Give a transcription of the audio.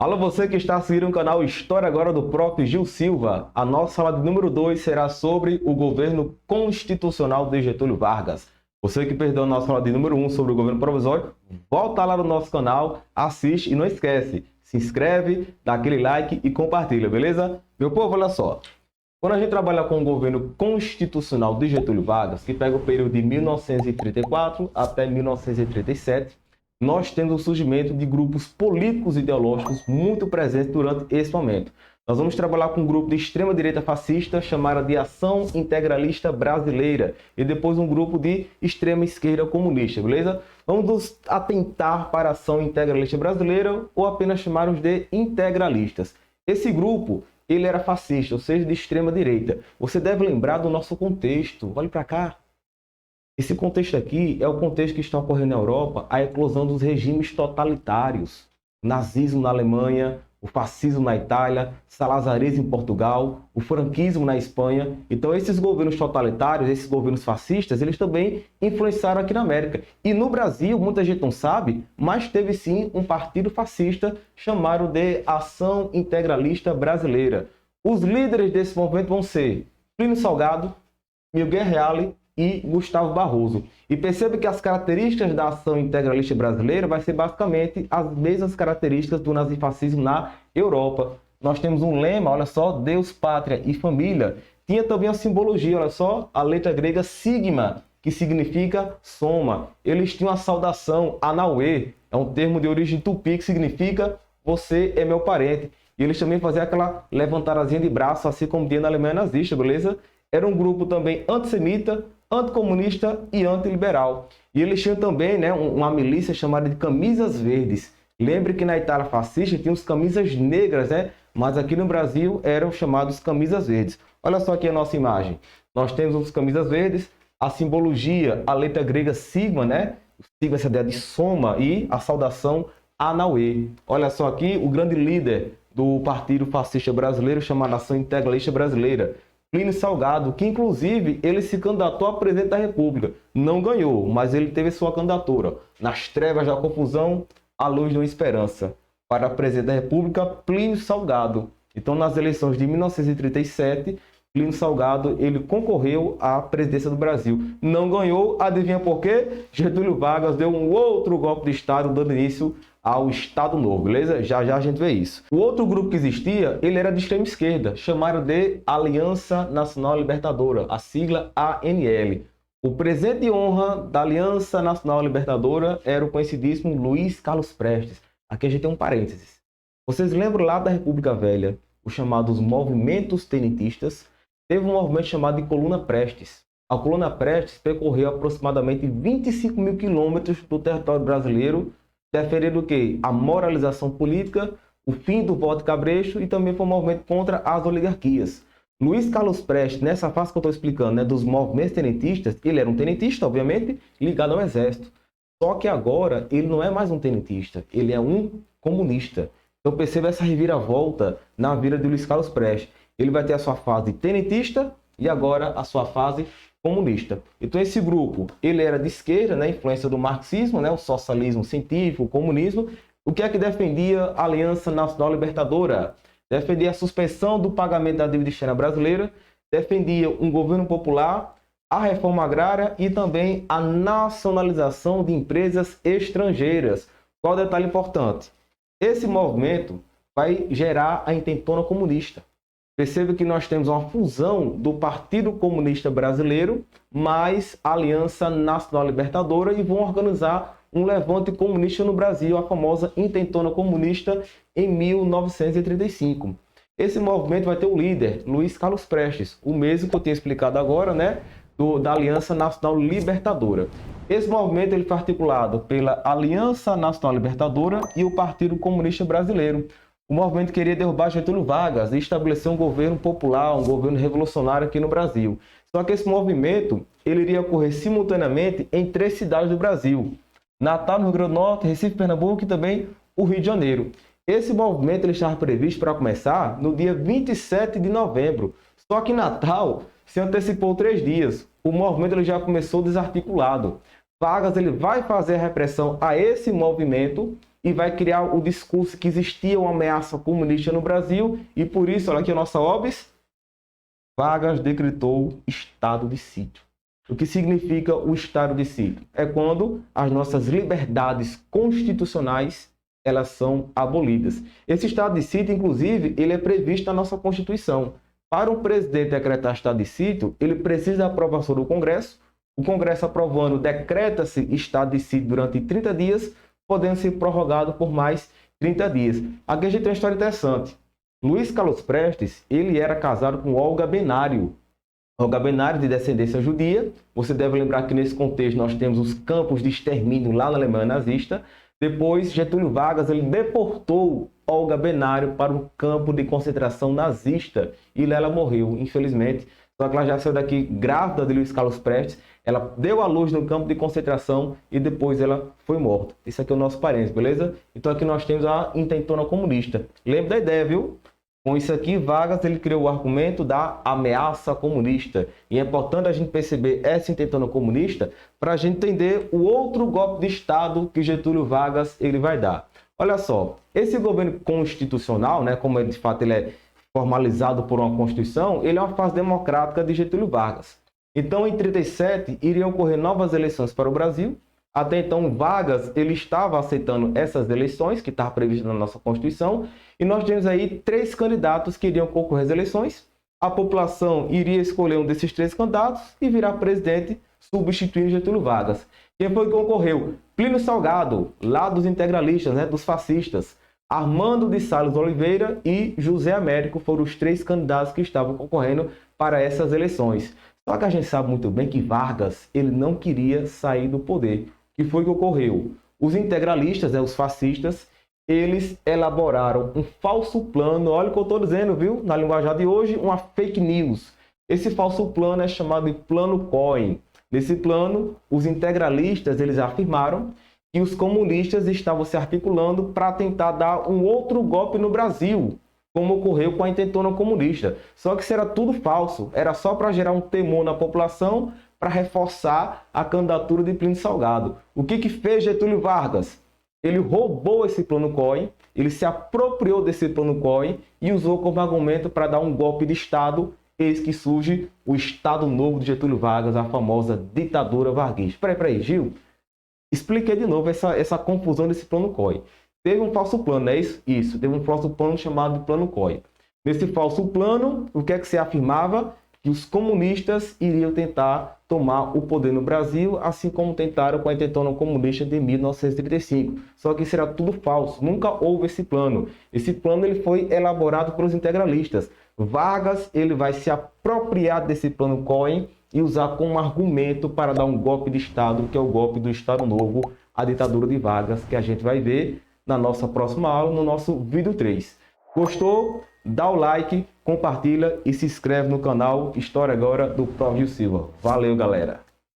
Alô, você que está seguindo o canal História Agora do Prof. Gil Silva. A nossa aula de número 2 será sobre o governo constitucional de Getúlio Vargas. Você que perdeu a nossa aula de número 1 sobre o governo provisório, volta lá no nosso canal, assiste e não esquece, se inscreve, dá aquele like e compartilha, beleza? Meu povo, olha só. Quando a gente trabalha com o governo constitucional de Getúlio Vargas, que pega o período de 1934 até 1937, nós temos o surgimento de grupos políticos e ideológicos muito presentes durante esse momento. Nós vamos trabalhar com um grupo de extrema-direita fascista chamado de Ação Integralista Brasileira e depois um grupo de extrema-esquerda comunista, beleza? Vamos nos atentar para a Ação Integralista Brasileira ou apenas chamar-os de integralistas. Esse grupo, ele era fascista, ou seja, de extrema-direita. Você deve lembrar do nosso contexto. Olhe para cá. Esse contexto aqui é o contexto que está ocorrendo na Europa, a eclosão dos regimes totalitários. O nazismo na Alemanha, o fascismo na Itália, salazarismo em Portugal, o franquismo na Espanha. Então esses governos totalitários, esses governos fascistas, eles também influenciaram aqui na América. E no Brasil, muita gente não sabe, mas teve sim um partido fascista chamado de Ação Integralista Brasileira. Os líderes desse movimento vão ser Plínio Salgado, Miguel Reale e Gustavo Barroso. E perceba que as características da Ação Integralista Brasileira vai ser basicamente as mesmas características do nazifascismo na Europa. Nós temos um lema, olha só, Deus, Pátria e Família. Tinha também a simbologia, olha só, a letra grega sigma, que significa soma. Eles tinham a saudação Anauê, é um termo de origem tupi que significa você é meu parente. E eles também faziam aquela levantadazinha de braço, assim como tinha na Alemanha nazista, beleza? Era um grupo também antissemita, anticomunista e antiliberal. E eles tinham também, né, uma milícia chamada de Camisas Verdes. Lembre que na Itália fascista tinha os camisas negras, né? Mas aqui no Brasil eram chamados Camisas Verdes. Olha só aqui a nossa imagem. Nós temos os Camisas Verdes, a simbologia, a letra grega sigma, né? Sigma, essa ideia de soma, e a saudação Anauê. Olha só aqui o grande líder do Partido Fascista Brasileiro, chamado Ação Integralista Brasileira, Plínio Salgado, que inclusive ele se candidatou a presidente da República. Não ganhou, mas ele teve sua candidatura. Nas trevas da confusão, a luz de uma esperança. Para presidente da República, Plínio Salgado. Então, nas eleições de 1937, Plínio Salgado ele concorreu à presidência do Brasil. Não ganhou, adivinha por quê? Getúlio Vargas deu um outro golpe de Estado, dando início ao Estado Novo, beleza? Já já a gente vê isso. O outro grupo que existia, ele era de extrema esquerda, chamaram de Aliança Nacional Libertadora, a sigla ANL. O presidente de honra da Aliança Nacional Libertadora era o conhecidíssimo Luiz Carlos Prestes. Aqui a gente tem um parênteses. Vocês lembram lá da República Velha, os chamados movimentos tenentistas? Teve um movimento chamado de Coluna Prestes. A Coluna Prestes percorreu aproximadamente 25 mil quilômetros do território brasileiro, defendendo o quê? A moralização política, o fim do voto cabresto e também foi um movimento contra as oligarquias. Luiz Carlos Prestes, nessa fase que eu estou explicando, né, dos movimentos tenentistas, ele era um tenentista, obviamente, ligado ao exército. Só que agora ele não é mais um tenentista, ele é um comunista. Então perceba essa reviravolta na vida de Luiz Carlos Prestes. Ele vai ter a sua fase tenentista e agora a sua fase comunista. Então esse grupo, ele era de esquerda, né, influência do marxismo, né, o socialismo científico, o comunismo. O que é que defendia a Aliança Nacional Libertadora? Defendia a suspensão do pagamento da dívida externa brasileira, defendia um governo popular, a reforma agrária e também a nacionalização de empresas estrangeiras. Qual detalhe importante? Esse movimento vai gerar a intentona comunista. Perceba que nós temos uma fusão do Partido Comunista Brasileiro mais a Aliança Nacional Libertadora e vão organizar um levante comunista no Brasil, a famosa Intentona Comunista, em 1935. Esse movimento vai ter o líder, Luiz Carlos Prestes, o mesmo que eu tinha explicado agora, né, da Aliança Nacional Libertadora. Esse movimento ele foi articulado pela Aliança Nacional Libertadora e o Partido Comunista Brasileiro. O movimento queria derrubar Getúlio Vargas e estabelecer um governo popular, um governo revolucionário aqui no Brasil. Só que esse movimento ele iria ocorrer simultaneamente em 3 cidades do Brasil: Natal, no Rio Grande do Norte, Recife, Pernambuco e também o Rio de Janeiro. Esse movimento ele estava previsto para começar no dia 27 de novembro. Só que Natal se antecipou 3 dias. O movimento ele já começou desarticulado. Vargas ele vai fazer a repressão a esse movimento e vai criar o discurso que existia uma ameaça comunista no Brasil e por isso, olha aqui a nossa OBS, Vargas decretou estado de sítio. O que significa o estado de sítio? É quando as nossas liberdades constitucionais elas são abolidas. Esse estado de sítio, inclusive, ele é previsto na nossa Constituição. Para um presidente decretar estado de sítio, ele precisa da aprovação do Congresso. O Congresso aprovando, decreta-se estado de sítio durante 30 dias, podendo ser prorrogado por mais 30 dias. Aqui a gente tem uma história interessante. Luiz Carlos Prestes, ele era casado com Olga Benário. Olga Benário, de descendência judia. Você deve lembrar que nesse contexto nós temos os campos de extermínio lá na Alemanha nazista. Depois, Getúlio Vargas ele deportou Olga Benário para um campo de concentração nazista e lá ela morreu, infelizmente. Só que ela já saiu daqui grávida de Luiz Carlos Prestes. Ela deu à luz no campo de concentração e depois ela foi morta. Esse aqui é o nosso parente, beleza? Então aqui nós temos a intentona comunista. Lembra da ideia, viu? Com isso aqui, Vargas ele criou o argumento da ameaça comunista. E é importante a gente perceber essa intentona comunista para a gente entender o outro golpe de Estado que Getúlio Vargas ele vai dar. Olha só, esse governo constitucional, né, como de fato ele é formalizado por uma Constituição, ele é uma fase democrática de Getúlio Vargas. Então, em 1937, iriam ocorrer novas eleições para o Brasil. Até então, Vargas ele estava aceitando essas eleições, que estava previsto na nossa Constituição, e nós temos aí 3 candidatos que iriam concorrer às eleições. A população iria escolher um desses 3 candidatos e virar presidente, substituindo Getúlio Vargas. Quem foi que concorreu? Plínio Salgado, lá dos integralistas, né, dos fascistas. Armando de Salles Oliveira e José Américo foram os 3 candidatos que estavam concorrendo para essas eleições. Só que a gente sabe muito bem que Vargas ele não queria sair do poder. O que foi que ocorreu? Os integralistas, né, os fascistas, eles elaboraram um falso plano. Olha o que eu estou dizendo, viu? Na linguagem de hoje, uma fake news. Esse falso plano é chamado de Plano Cohen. Nesse plano, os integralistas eles afirmaram que os comunistas estavam se articulando para tentar dar um outro golpe no Brasil, como ocorreu com a intentona comunista. Só que isso era tudo falso, era só para gerar um temor na população, para reforçar a candidatura de Plínio Salgado. O que fez Getúlio Vargas? Ele roubou esse plano Cohen, ele se apropriou desse plano Cohen e usou como argumento para dar um golpe de Estado. Eis que surge o Estado Novo de Getúlio Vargas, a famosa ditadura varguista. Peraí, Gil, expliquei de novo essa confusão desse plano Cohen. Teve um falso plano, não é isso? Isso, teve um falso plano chamado de plano Cohen. Nesse falso plano, o que é que se afirmava? Que os comunistas iriam tentar tomar o poder no Brasil, assim como tentaram com a intentona comunista de 1935. Só que isso era tudo falso, nunca houve esse plano. Esse plano ele foi elaborado pelos integralistas. Vargas ele vai se apropriar desse plano Cohen e usar como argumento para dar um golpe de Estado, que é o golpe do Estado Novo, a ditadura de Vargas, que a gente vai ver na nossa próxima aula, no nosso vídeo 3. Gostou? Dá o like, compartilha e se inscreve no canal História Agora do Prof. Gil Silva. Valeu, galera!